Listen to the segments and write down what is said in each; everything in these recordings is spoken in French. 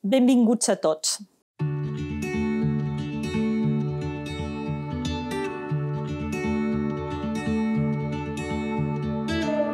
Benvinguts a tots.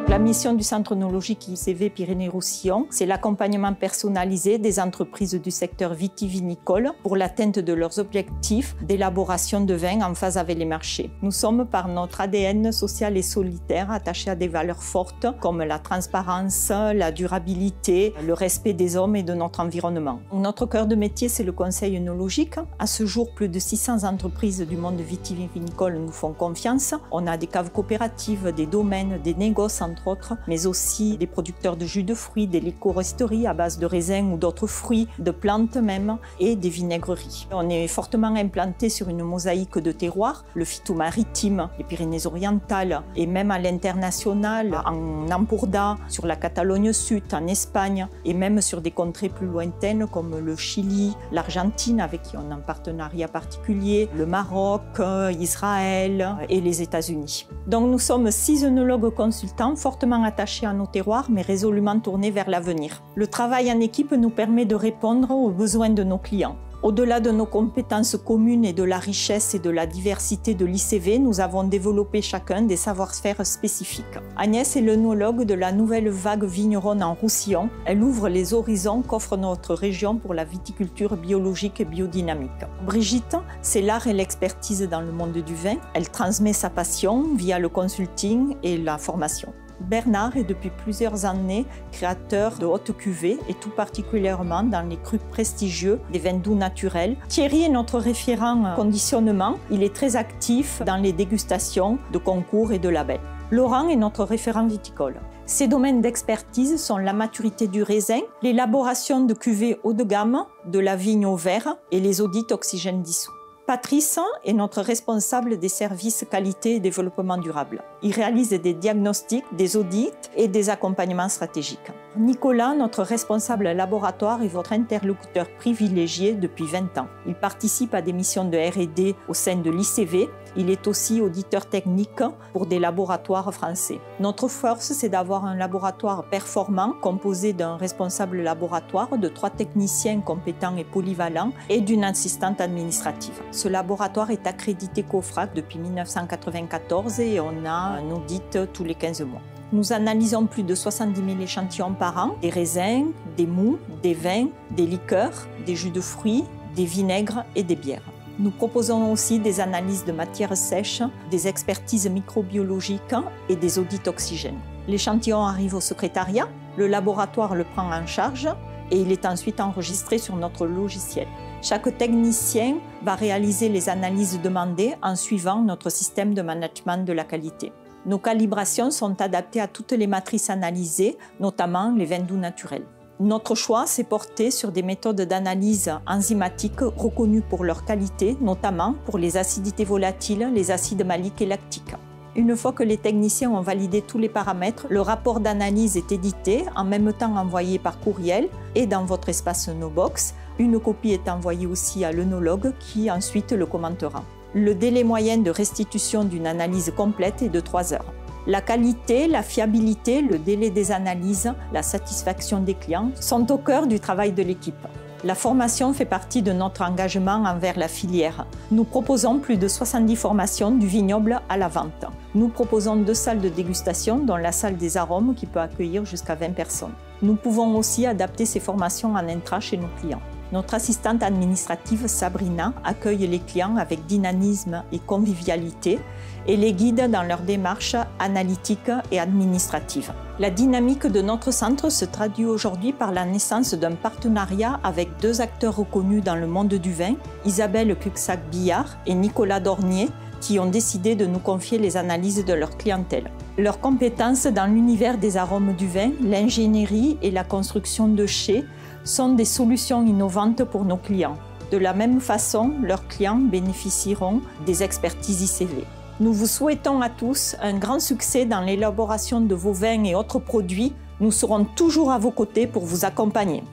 La mission du Centre œnologique ICV Pyrénées-Roussillon, c'est l'accompagnement personnalisé des entreprises du secteur vitivinicole pour l'atteinte de leurs objectifs d'élaboration de vins en phase avec les marchés. Nous sommes, par notre ADN social et solitaire, attachés à des valeurs fortes comme la transparence, la durabilité, le respect des hommes et de notre environnement. Notre cœur de métier, c'est le conseil œnologique. À ce jour, plus de 600 entreprises du monde vitivinicole nous font confiance. On a des caves coopératives, des domaines, des négoces, entre autres, mais aussi des producteurs de jus de fruits, des liquoristeries à base de raisins ou d'autres fruits, de plantes même, et des vinaigreries. On est fortement implanté sur une mosaïque de terroirs, le phytomaritime, les Pyrénées-Orientales, et même à l'international, en Empordà, sur la Catalogne Sud, en Espagne, et même sur des contrées plus lointaines comme le Chili, l'Argentine, avec qui on a un partenariat particulier, le Maroc, Israël et les États-Unis. Donc nous sommes 6 œnologues consultants, fortement attachés à nos terroirs, mais résolument tournés vers l'avenir. Le travail en équipe nous permet de répondre aux besoins de nos clients. Au-delà de nos compétences communes et de la richesse et de la diversité de l'ICV, nous avons développé chacun des savoir-faire spécifiques. Agnès est l'œnologue de la nouvelle vague vigneronne en Roussillon. Elle ouvre les horizons qu'offre notre région pour la viticulture biologique et biodynamique. Brigitte, c'est l'art et l'expertise dans le monde du vin. Elle transmet sa passion via le consulting et la formation. Bernard est depuis plusieurs années créateur de hautes cuvées et tout particulièrement dans les crus prestigieux des vins doux naturels. Thierry est notre référent conditionnement. Il est très actif dans les dégustations de concours et de labels. Laurent est notre référent viticole. Ses domaines d'expertise sont la maturité du raisin, l'élaboration de cuvées haut de gamme, de la vigne au verre et les audits oxygène dissous. Patrice est notre responsable des services qualité et développement durable. Il réalise des diagnostics, des audits et des accompagnements stratégiques. Nicolas, notre responsable laboratoire, est votre interlocuteur privilégié depuis 20 ans. Il participe à des missions de R&D au sein de l'ICV. Il est aussi auditeur technique pour des laboratoires français. Notre force, c'est d'avoir un laboratoire performant composé d'un responsable laboratoire, de 3 techniciens compétents et polyvalents et d'une assistante administrative. Ce laboratoire est accrédité COFRAC depuis 1994 et on a un audit tous les 15 mois. Nous analysons plus de 70 000 échantillons par an, des raisins, des mous, des vins, des liqueurs, des jus de fruits, des vinaigres et des bières. Nous proposons aussi des analyses de matières sèches, des expertises microbiologiques et des audits oxygène. L'échantillon arrive au secrétariat, le laboratoire le prend en charge et il est ensuite enregistré sur notre logiciel. Chaque technicien va réaliser les analyses demandées en suivant notre système de management de la qualité. Nos calibrations sont adaptées à toutes les matrices analysées, notamment les vins doux naturels. Notre choix s'est porté sur des méthodes d'analyse enzymatiques reconnues pour leur qualité, notamment pour les acidités volatiles, les acides maliques et lactiques. Une fois que les techniciens ont validé tous les paramètres, le rapport d'analyse est édité, en même temps envoyé par courriel et dans votre espace NoBox. Une copie est envoyée aussi à l'œnologue qui ensuite le commentera. Le délai moyen de restitution d'une analyse complète est de 3 heures. La qualité, la fiabilité, le délai des analyses, la satisfaction des clients sont au cœur du travail de l'équipe. La formation fait partie de notre engagement envers la filière. Nous proposons plus de 70 formations du vignoble à la vente. Nous proposons 2 salles de dégustation, dont la salle des arômes qui peut accueillir jusqu'à 20 personnes. Nous pouvons aussi adapter ces formations en intra chez nos clients. Notre assistante administrative Sabrina accueille les clients avec dynamisme et convivialité et les guide dans leur démarche analytique et administrative. La dynamique de notre centre se traduit aujourd'hui par la naissance d'un partenariat avec 2 acteurs reconnus dans le monde du vin, Isabelle Cuxac-Billard et Nicolas Dornier, qui ont décidé de nous confier les analyses de leur clientèle. Leurs compétences dans l'univers des arômes du vin, l'ingénierie et la construction de chais sont des solutions innovantes pour nos clients. De la même façon, leurs clients bénéficieront des expertises ICV. Nous vous souhaitons à tous un grand succès dans l'élaboration de vos vins et autres produits. Nous serons toujours à vos côtés pour vous accompagner.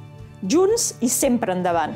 Junts i sempre endavant!